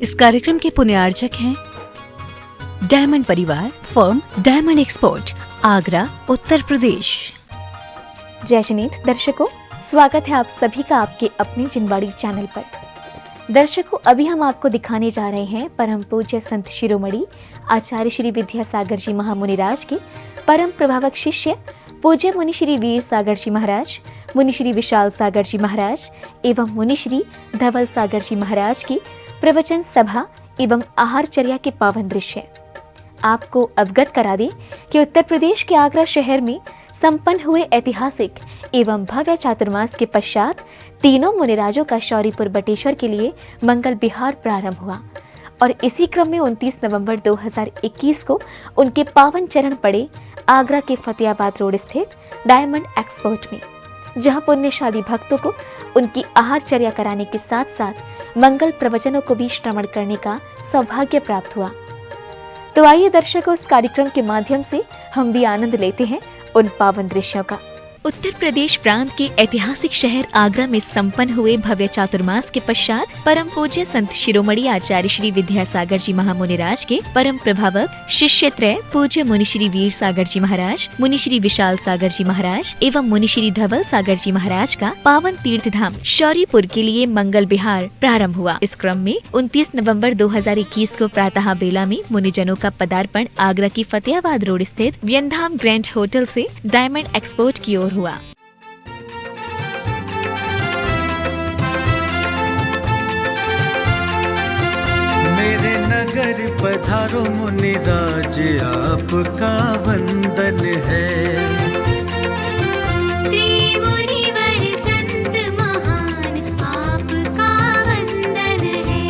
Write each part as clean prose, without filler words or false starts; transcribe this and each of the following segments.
इस कार्यक्रम के पुण्यार्जक हैं डायमंड परिवार, firm diamond export, Agra, Uttar Pradesh. जय जनीत दर्शकों, स्वागत है आप सभी का आपके अपने जिनवाड़ी चैनल पर। दर्शकों, अभी हम आपको दिखाने जा रहे हैं परम पूज्य संत शिरोमणि आचार्य श्री विद्यासागर जी महामुनिराज के परम प्रभावक शिष्य पूज्य मुनि श्री वीर सागर जी महाराज, मुनि श्री विशाल सागर जी महाराज एवं मुनि श्री धवल सागर जी महाराज की प्रवचन सभा एवं आहारचर्या के पावन दृश्य। आपको अवगत करा दें कि उत्तर प्रदेश के आगरा शहर में संपन्न हुए ऐतिहासिक एवं भव्य चातुर्मास के पश्चात तीनों मुनिराजों का शौरीपुर बटेश्वर के लिए मंगल विहार प्रारंभ हुआ और इसी क्रम में 29 नवंबर 2021 को उनके पावन चरण पड़े आगरा के फतेहाबाद रोड स्थित डायमंड एक्सपोर्ट में, जहां पुण्यशाली भक्तों को उनकी आहारचर्या कराने के साथ साथ मंगल प्रवचनों को भी श्रवण करने का सौभाग्य प्राप्त हुआ। तो आइए दर्शकों, इस कार्यक्रम के माध्यम से हम भी आनंद लेते हैं उन पावन दृश्यों का। उत्तर प्रदेश प्रांत के ऐतिहासिक शहर आगरा में संपन्न हुए भव्य चातुर्मास के पश्चात परम पूज्य संत शिरोमणि आचार्य श्री विद्यासागर जी महामुनिराज के परम प्रभावक शिष्य त्रय पूज्य मुनि श्री वीर सागर जी महाराज, मुनि श्री विशाल सागर जी महाराज एवं मुनि श्री धवल सागर जी महाराज का पावन तीर्थ धाम शौरीपुर के लिए मंगल विहार प्रारंभ हुआ। इस क्रम में 29 नवम्बर 2021 को प्रातः बेला में मुनिजनों का पदार्पण आगरा की फतेहाबाद रोड स्थित व्यंधाम ग्रैंड होटल से डायमंड एक्सपोर्ट की ओर हुआ। मेरे नगर पधारो मुनिराज, आपका वंदन है। त्रिमुनिवर संत महान, आपका वंदन है।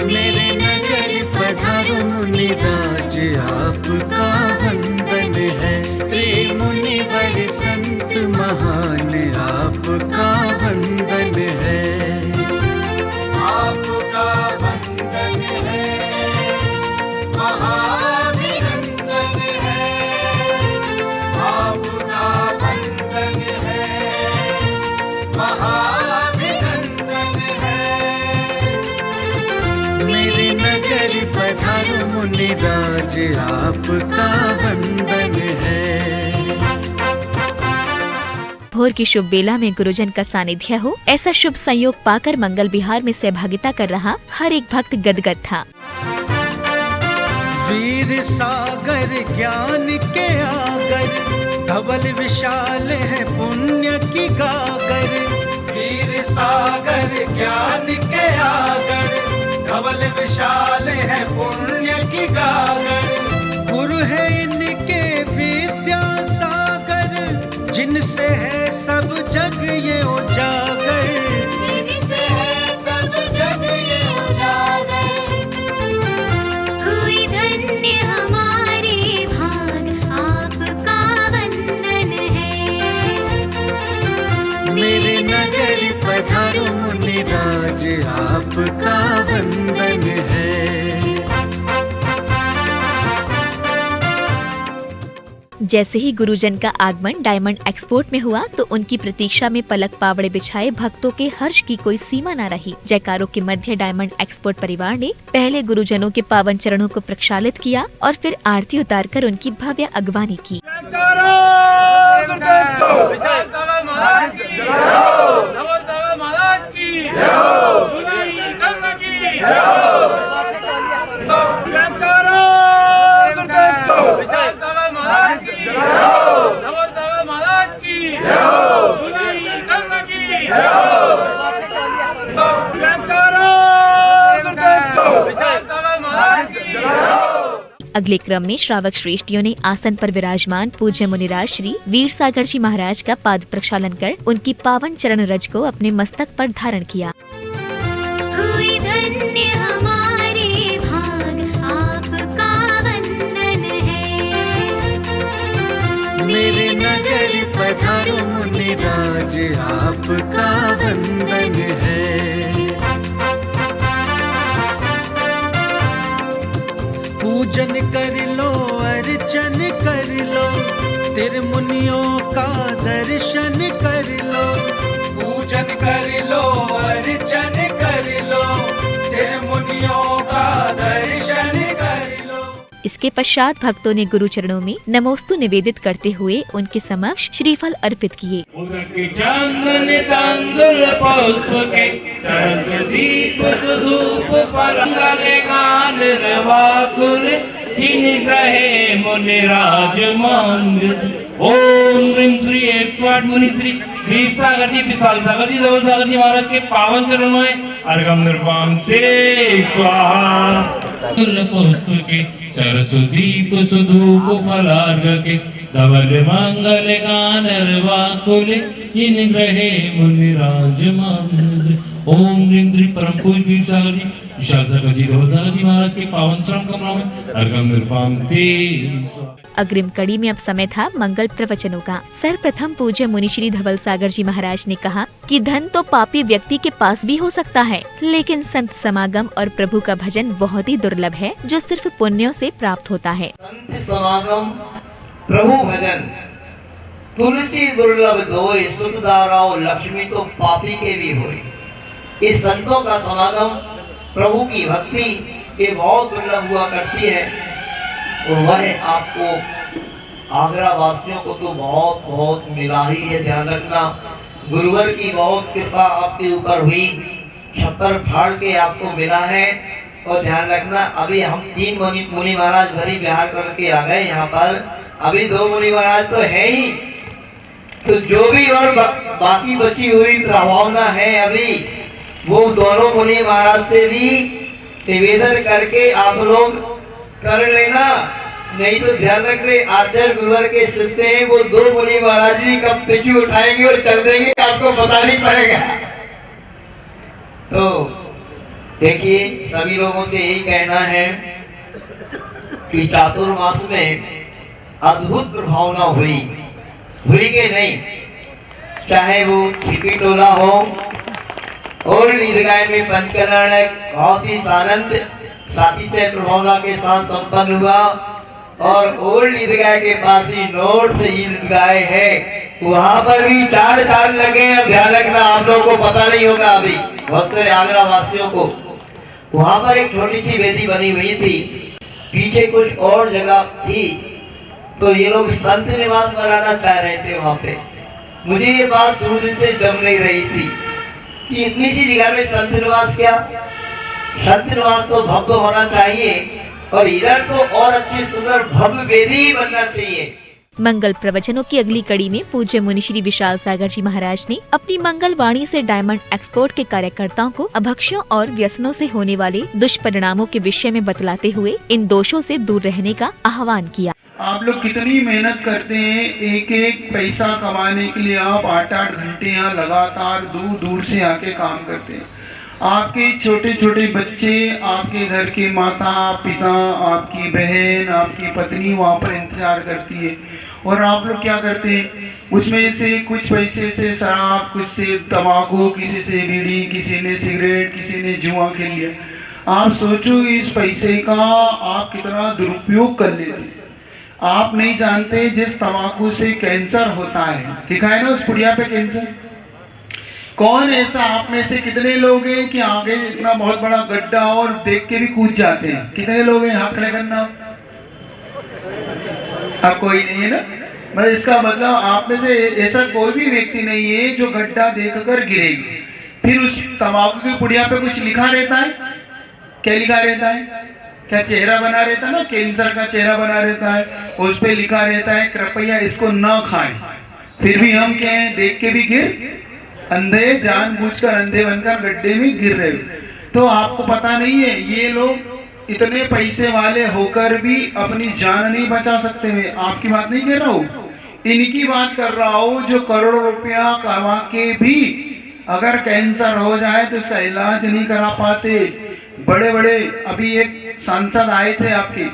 मेरे नगर पधारो मुनिराज, आपका वंदन है। त्रिमुनिवर संत महान, आपका वंदन है। आपका वंदन है, महाभिनंदन है। आपका वंदन है, महाभिनंदन है। मेरे नगर पधारो मुनिराज, आपका वंदन है। भोर की शुभ बेला में गुरुजन का सानिध्य हो, ऐसा शुभ संयोग पाकर मंगल विहार में सहभागिता कर रहा हर एक भक्त गदगद था। वीर सागर ज्ञान के आगर, धवल विशाल है पुण्य की गागर। वीर सागर ज्ञान के आगर, धवल विशाल है पुण्य की गागर। गुरु है इनके विद्या सागर, जिनसे है सब जग ये उजागर। जिनसे है सब जग ये उजागर। हुई धन्य हमारे भाग, आपका वंदन है। मेरे नगर पधारो मुनिराज, आपका वंदन है। जैसे ही गुरुजन का आगमन डायमंड एक्सपोर्ट में हुआ तो उनकी प्रतीक्षा में पलक पावड़े बिछाए भक्तों के हर्ष की कोई सीमा न रही। जयकारों के मध्य डायमंड एक्सपोर्ट परिवार ने पहले गुरुजनों के पावन चरणों को प्रक्षालित किया और फिर आरती उतारकर उनकी भव्य अगवानी की। अगले क्रम में श्रावक श्रेष्ठियों ने आसन पर विराजमान पूज्य मुनिराज श्री वीर सागर जी महाराज का पाद प्रक्षालन कर उनकी पावन चरण रज को अपने मस्तक पर धारण किया। हुई धन्य हमारे भाग, आपका वंदन है। मेरे नगर पधारो मुनिराज, आपका वंदन है। पूजन कर लो, अर्चन कर लो, तिरमुनियों का दर्शन कर लो। पूजन कर लो, अर्चन कर लो, इसके पश्चात भक्तों ने गुरु चरणों में नमोस्तु निवेदित करते हुए उनके समक्ष श्रीफल अर्पित किए। उदक चंदन तांदुल पुष्प के चरण दीप सुधूप परंगले गान रवाकुल जिन ग्रहे मुनिराज मांग। ओम ह्रीं श्री 108 मुनि श्री वीर सागर जी, विशाल सागर जी, धवल सागर जी महाराज के पावन चरणों में अर्घम निर्वाण से स्वाहा। पुष्प के सरस्वदीप सुधूप फलार्घ के धवल मंगल गान रवाकुल जिन ग्रहे मुनिराज मांग। ओम ह्रीं श्री परम पूज्य वीर सागर जी, विशाल सागर जी, धवल सागर जी महाराज के पावन चरण कमलों में अर्घम निर्वाण से स्वाहा। अग्रिम कड़ी में अब समय था मंगल प्रवचनों का। सर्वप्रथम पूज्य मुनि श्री धवल सागर जी महाराज ने कहा कि धन तो पापी व्यक्ति के पास भी हो सकता है, लेकिन संत समागम और प्रभु का भजन बहुत ही दुर्लभ है, जो सिर्फ पुण्यों से प्राप्त होता है। संत समागम प्रभु भजन तुलसी दुर्लभ दोय, सुख दाराओ लक्ष्मी तो पापी के भी होय। इस संतों का समागम प्रभु की भक्ति के बहुत दुर्लभ हुआ करती है, और वह आपको आगरा वासियों को तो बहुत बहुत मिला ही है। ध्यान रखना, गुरुवर की बहुत कृपा आपके ऊपर हुई, छप्पर फाड़ के आपको मिला है। और ध्यान रखना, अभी हम 3 मुनि महाराज भरी बिहार करके आ गए यहाँ पर, अभी 2 मुनि महाराज तो है ही, तो जो भी और बाकी बची हुई प्रभावना है अभी, वो दोनों मुनि महाराज से भी निवेदन करके आप लोग कर लेना। नहीं तो ध्यान रखने, आचार्य गुरुवर के शिष्य हैं, वो 2 मुनि महाराज भी कब पीछे उठाएंगे और चल देंगे, आपको पता नहीं पड़ेगा। तो देखिए, सभी लोगों से यही कहना है कि चातुर्मास में अद्भुत प्रभावना हुई के नहीं, चाहे वो छिपी टोला हो और ईदगाह में पंचकल्याण बहुत ही आनंद साथी से प्रभावना के साथ संपन्न हुआ, और ओल्ड ईदगाह के पास ही नोट से ईदगाह है, वहाँ पर भी 4 चांद लगे हैं। ध्यान रखना, आप लोगों को पता नहीं होगा अभी, बहुत सारे आगरा वासियों को, वहाँ पर एक छोटी सी वेदी बनी हुई थी, पीछे कुछ और जगह थी, तो ये लोग संत निवास बनाना चाह रहे थे वहाँ पे। मुझे ये बात शुरू दिन से जम नहीं रही थी कि इतनी सी जगह में संत निवास क्या, संत निवास तो भव्य होना चाहिए, और इधर तो और अच्छी सुंदर भव्य वेदी ही बनना चाहिए। मंगल प्रवचनों की अगली कड़ी में पूज्य मुनि श्री विशाल सागर जी महाराज ने अपनी मंगल वाणी से डायमंड एक्सपोर्ट के कार्यकर्ताओं को अभक्ष्यों और व्यसनों से होने वाले दुष्परिणामों के विषय में बतलाते हुए इन दोषों से दूर रहने का आह्वान किया। आप लोग कितनी मेहनत करते हैं, एक एक पैसा कमाने के लिए आप 8-8 घंटे यहाँ लगातार दूर दूर से आके काम करते हैं। आपके छोटे छोटे बच्चे, आपके घर के माता पिता, आपकी बहन, आपकी पत्नी वहाँ पर इंतजार करती है, और आप लोग क्या करते हैं, उसमें से कुछ पैसे से शराब, कुछ से तंबाकू, किसी से बीड़ी, किसी ने सिगरेट, किसी ने जुआ खेल लिया। आप सोचो इस पैसे का आप कितना दुरुपयोग कर लेते हैं। आप नहीं जानते जिस तंबाकू से कैंसर होता है, लिखा है ना उस पुड़िया पे कैंसर। कौन ऐसा आप में से कितने लोग हैं कि आगे इतना बहुत बड़ा गड्ढा और देख के भी कूद जाते हैं? कितने लोग हैं? हाथ खड़े करना। अब कोई नहीं है ना, मतलब इसका मतलब आप में से ऐसा कोई भी व्यक्ति नहीं है जो गड्ढा देखकर गिरेगी। फिर उस तंबाकू की पुड़िया पे कुछ लिखा रहता है, क्या लिखा रहता है? क्या चेहरा बना रहता है ना, कैंसर का चेहरा बना रहता है, उस पे लिखा रहता है कृपया इसको न खाएं। फिर भी हम क्या है, देख के भी गिर, अंधे, जानबूझकर अंधे बनकर गड्ढे में गिर रहे हो। तो आपको पता नहीं है, ये लोग इतने पैसे वाले होकर भी अपनी जान नहीं बचा सकते हुए। आपकी बात नहीं कर रहा हूँ, इनकी बात कर रहा हूँ जो करोड़ों रुपया कमा के भी अगर कैंसर हो जाए तो उसका इलाज नहीं करा पाते। बड़े बड़े, अभी एक सांसद आए थे आपके,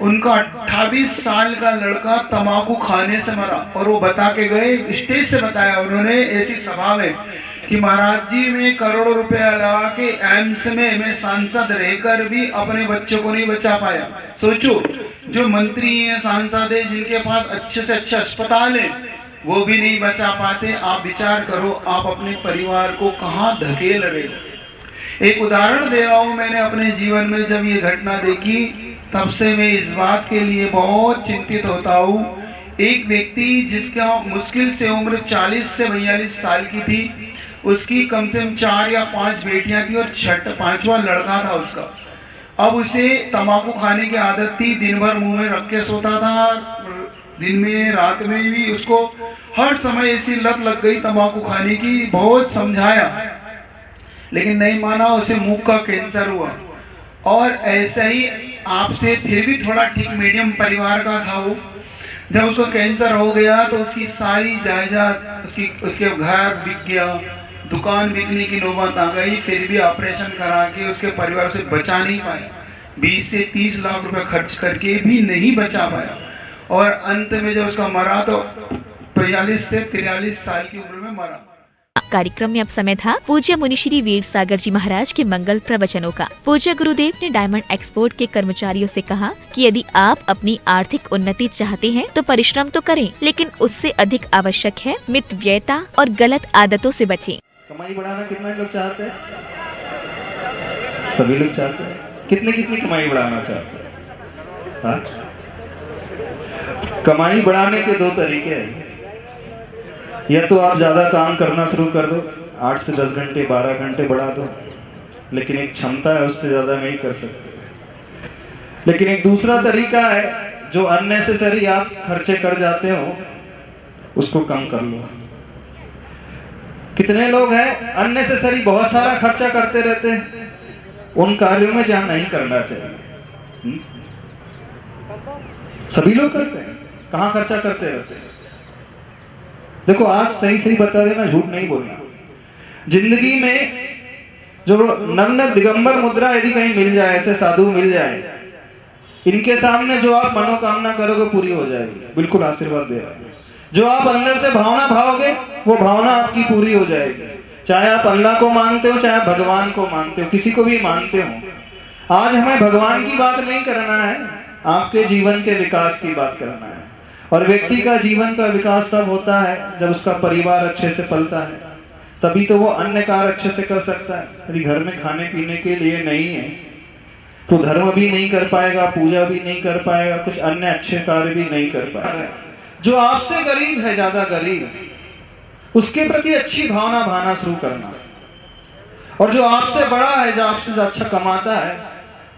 उनका 28 साल का लड़का तंबाकू खाने से मरा, और वो बता के गए, स्टेज से बताया उन्होंने ऐसी सभा में कि महाराज जी मैं करोड़ों रुपया लगा के एम्स में मैं सांसद रहकर भी अपने बच्चों को नहीं बचा पाया। सोचो, जो मंत्री हैं, सांसद हैं, जिनके पास अच्छे से अच्छे अस्पताल है, वो भी नहीं बचा पाते। आप विचार करो, आप अपने परिवार को कहाँ धकेल रहे। एक उदाहरण दे रहा हूँ, मैंने अपने जीवन में जब ये घटना देखी तब से मैं इस बात के लिए बहुत चिंतित होता हूँ। एक व्यक्ति जिसका मुश्किल से उम्र 40 से 42 साल की थी, उसकी कम से कम 4 या 5 बेटियां थी और 5वां लड़का था उसका। अब उसे तंबाकू खाने की आदत थी, दिन भर मुंह में रख के सोता था, दिन में रात में भी उसको हर समय ऐसी लत लग गई तंबाकू खाने की। बहुत समझाया लेकिन नहीं माना, उसे मुंह का कैंसर हुआ। और ऐसा ही आपसे फिर भी थोड़ा ठीक मीडियम परिवार का था वो। जब उसको कैंसर हो गया तो उसकी सारी जायदाद, उसके घर बिक गया, दुकान बिकने की नौबत आ गई। फिर भी ऑपरेशन करा के उसके परिवार से बचा नहीं पाया, 20 से 30 लाख रुपए खर्च करके भी नहीं बचा पाया। और अंत में जब उसका मरा तो 42 से 43 साल की उम्र में मरा। कार्यक्रम में अब समय था पूज्य मुनिश्री वीर सागर जी महाराज के मंगल प्रवचनों का। पूज्य गुरुदेव ने डायमंड एक्सपोर्ट के कर्मचारियों से कहा कि यदि आप अपनी आर्थिक उन्नति चाहते हैं तो परिश्रम तो करें, लेकिन उससे अधिक आवश्यक है मितव्ययता और गलत आदतों से बचें। कमाई बढ़ाना कितना लोग चाहते हैं? सभी लोग चाहते हैं। कितनी कमाई बढ़ाना चाहते हैं? हाँ? कमाई बढ़ाने के 2 तरीके हैं। या तो आप ज़्यादा काम करना शुरू कर दो, 8 से 10 घंटे 12 घंटे बढ़ा दो, लेकिन एक क्षमता है उससे ज़्यादा नहीं कर सकते। लेकिन एक दूसरा तरीका है, जो अननेसेसरी आप खर्चे कर जाते हो उसको कम कर लो। कितने लोग हैं अननेसेसरी बहुत सारा खर्चा करते रहते हैं, उन कार्यों में जहां नहीं करना चाहिए। सभी लोग करते हैं, कहां खर्चा करते रहते हैं। देखो आज सही बता देना, झूठ नहीं बोलना। जिंदगी में जो नग्न दिगंबर मुद्रा यदि कहीं मिल जाए, ऐसे साधु मिल जाए, इनके सामने जो आप मनोकामना करोगे पूरी हो जाएगी। बिल्कुल आशीर्वाद दे रहा है। जो आप अंदर से भावना भाओगे वो भावना आपकी पूरी हो जाएगी। चाहे आप अल्लाह को मानते हो, चाहे आप भगवान को मानते हो, किसी को भी मानते हो। आज हमें भगवान की बात नहीं करना है, आपके जीवन के विकास की बात करना है। और व्यक्ति का जीवन का विकास तब होता है जब उसका परिवार अच्छे से पलता है, तभी तो वो अन्य कार्य अच्छे से कर सकता है। यदि घर में खाने पीने के लिए नहीं है तो धर्म भी नहीं कर पाएगा, पूजा भी नहीं कर पाएगा, कुछ अन्य अच्छे कार्य भी नहीं कर पाएगा। जो आपसे गरीब है, ज्यादा गरीब, उसके प्रति अच्छी भावना भाना शुरू करना। और जो आपसे बड़ा है, जो आपसे अच्छा कमाता है,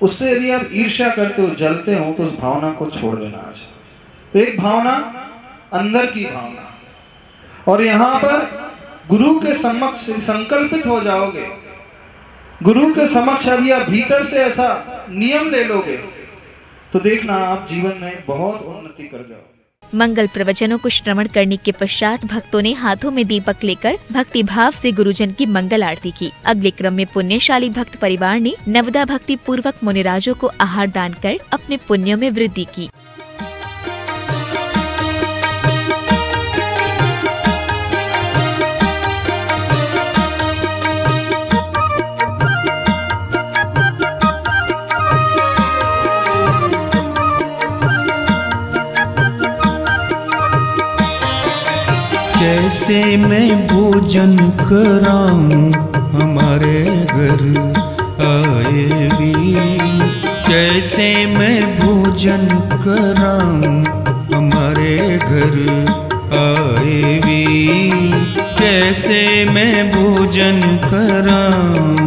उससे यदि आप ईर्ष्या करते हो, जलते हो, तो उस भावना को छोड़ देना। आज तो एक भावना अंदर की भावना, और यहाँ पर गुरु के समक्ष संकल्पित हो जाओगे। गुरु के समक्ष यदि आप भीतर से ऐसा नियम ले लोगे तो देखना आप जीवन में बहुत उन्नति कर जाओगे। मंगल प्रवचनों को श्रवण करने के पश्चात भक्तों ने हाथों में दीपक लेकर भक्ति भाव से गुरुजन की मंगल आरती की। अगले क्रम में पुण्यशाली भक्त परिवार ने नवदा भक्ति पूर्वक मुनिराजों को आहार दान कर अपने पुण्यों में वृद्धि की। कैसे मैं भोजन कराऊं हमारे घर आए वीर, कैसे मैं भोजन कराऊं हमारे घर आए वीर, कैसे मैं भोजन कराऊं।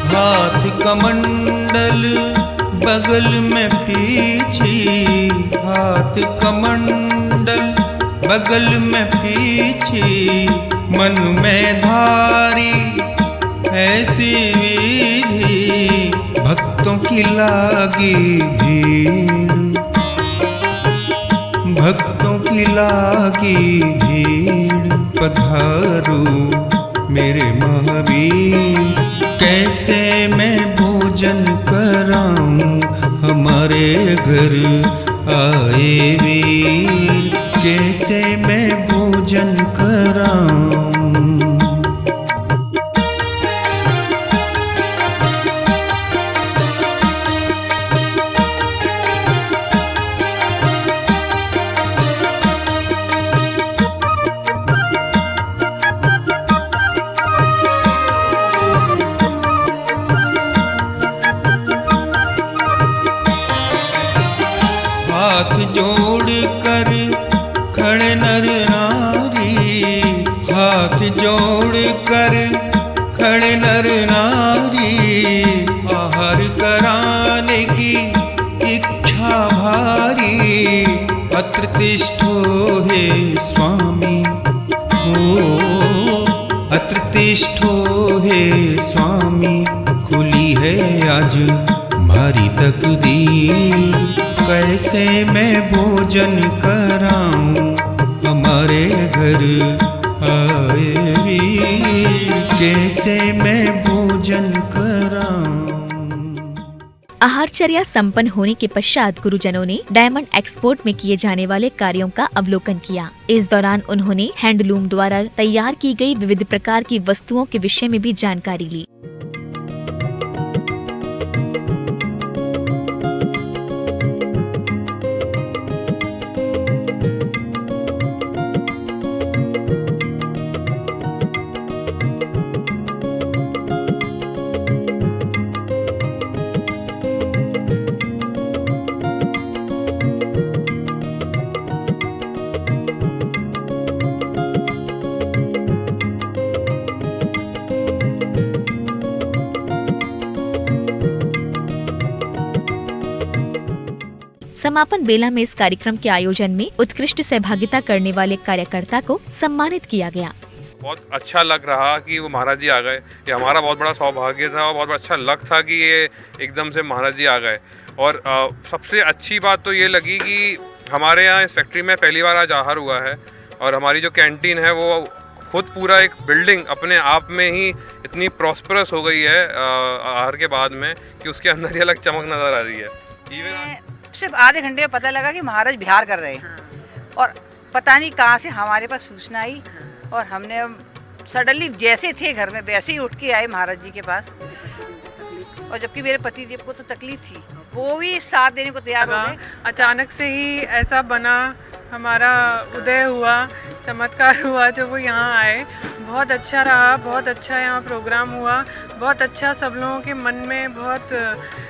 हाथ कमंडल बगल में पीछे, हाथ कमंडल बगल में पीछे, मन में धारी ऐसी विधि, भक्तों की लागी भीड़, भक्तों की लागी भीड़, पधारो मेरे महावीर, कैसे मैं भोजन कराऊं हमारे घर आए वीर, कैसे मैं भोजन कराऊं। हाथ जोड़ कर खड़े नर नारी, हाथ जोड़ कर खड़े नर नारी, आहार कराने की इच्छा भारी, अत्र तिष्ठो हे स्वामी, अत्र तिष्ठो हे स्वामी, खुली है आज हमारी तकदीर, कैसे मैं भोजन कराऊं हमारे घर आए वीर, कैसे मैं भोजन कराऊं। आहारचर्या संपन्न होने के पश्चात गुरुजनों ने डायमंड एक्सपोर्ट में किए जाने वाले कार्यों का अवलोकन किया। इस दौरान उन्होंने हैंडलूम द्वारा तैयार की गई विविध प्रकार की वस्तुओं के विषय में भी जानकारी ली। समापन बेला में इस कार्यक्रम के आयोजन में उत्कृष्ट सहभागिता करने वाले कार्यकर्ता को सम्मानित किया गया। बहुत अच्छा लग रहा कि वो महाराज जी आ गए। ये हमारा बहुत बड़ा सौभाग्य था और बहुत अच्छा लग था कि ये एकदम से महाराज जी आ गए। और सबसे अच्छी बात तो ये लगी कि हमारे यहाँ इस फैक्ट्री में पहली बार आज आहार हुआ है और हमारी जो कैंटीन है वो खुद पूरा एक बिल्डिंग अपने आप में ही इतनी प्रॉस्परस हो गई है आहार के बाद में कि उसके अंदर ही अलग चमक नज़र आ रही है। सिर्फ आधे घंटे में पता लगा कि महाराज बिहार कर रहे हैं और पता नहीं कहाँ से हमारे पास सूचना आई और हमने सडनली जैसे थे घर में वैसे ही उठ के आए महाराज जी के पास। और जबकि मेरे पति देव को तो तकलीफ थी, वो भी साथ देने को तैयार हो गए। अचानक से ही ऐसा बना, हमारा उदय हुआ, चमत्कार हुआ जो वो यहाँ आए। बहुत अच्छा रहा, बहुत अच्छा यहाँ प्रोग्राम हुआ, बहुत अच्छा सब लोगों के मन में बहुत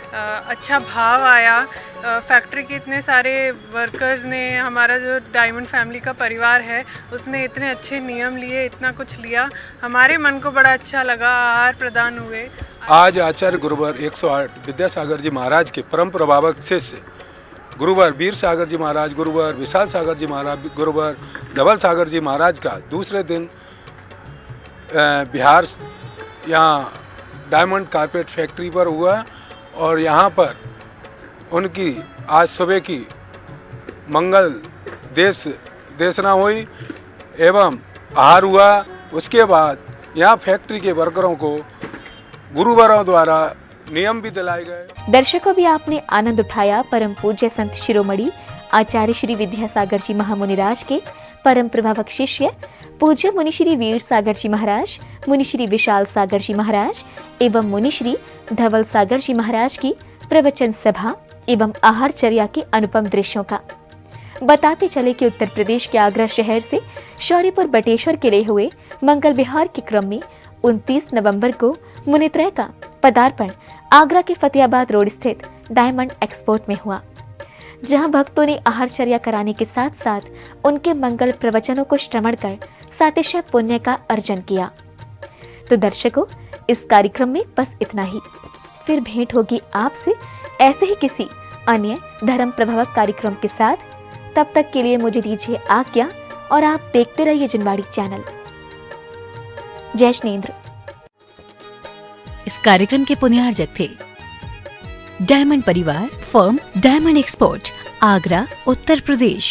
अच्छा भाव आया। फैक्ट्री के इतने सारे वर्कर्स ने, हमारा जो डायमंड फैमिली का परिवार है उसने इतने अच्छे नियम लिए, इतना कुछ लिया, हमारे मन को बड़ा अच्छा लगा। आहार प्रदान हुए। आज आचार्य गुरुवर 108 विद्यासागर जी महाराज के परम प्रभावक शिष्य गुरुवर वीर सागर जी महाराज, गुरुवर विशाल सागर जी महाराज, गुरुवर धवल सागर जी महाराज का दूसरे दिन बिहार यहाँ डायमंड कारपेट फैक्ट्री पर हुआ और यहाँ पर उनकी आज सुबह की मंगल देशना हुई एवं आहार हुआ। उसके बाद यहाँ फैक्ट्री के वर्करों को गुरुवरों द्वारा नियम भी दिलाए गए। दर्शकों, भी आपने आनंद उठाया परम पूज्य संत शिरोमणि आचार्य श्री विद्यासागर जी महामुनिराज के परम प्रभावक शिष्य पूज्य मुनि श्री वीर सागर जी महाराज, मुनि श्री विशाल सागर जी महाराज एवं मुनि श्री धवल सागर जी महाराज की प्रवचन सभा एवं आहारचर्या के अनुपम दृश्यों का। बताते चले कि उत्तर प्रदेश के आगरा शहर से शौर्यपुर बटेश्वर के लिए हुए मंगल विहार के क्रम में 29 नवंबर को मुनित्रय का पदार्पण आगरा के फतेहाबाद रोड स्थित डायमंड एक्सपोर्ट में हुआ, जहां भक्तों ने आहारचर्या कराने के साथ साथ उनके मंगल प्रवचनों को श्रवण कर सातिशय पुण्य का अर्जन किया। तो दर्शकों, इस कार्यक्रम में बस इतना ही। फिर भेंट होगी आपसे ऐसे ही किसी अन्य धर्म प्रभावक कार्यक्रम के साथ। तब तक के लिए मुझे दीजिए आज्ञा और आप देखते रहिए जिनवाड़ी चैनल। जय श्रीनेंद्र। इस कार्यक्रम के पुण्यार्जक थे डायमंड परिवार, firm diamond export, Agra, Uttar Pradesh.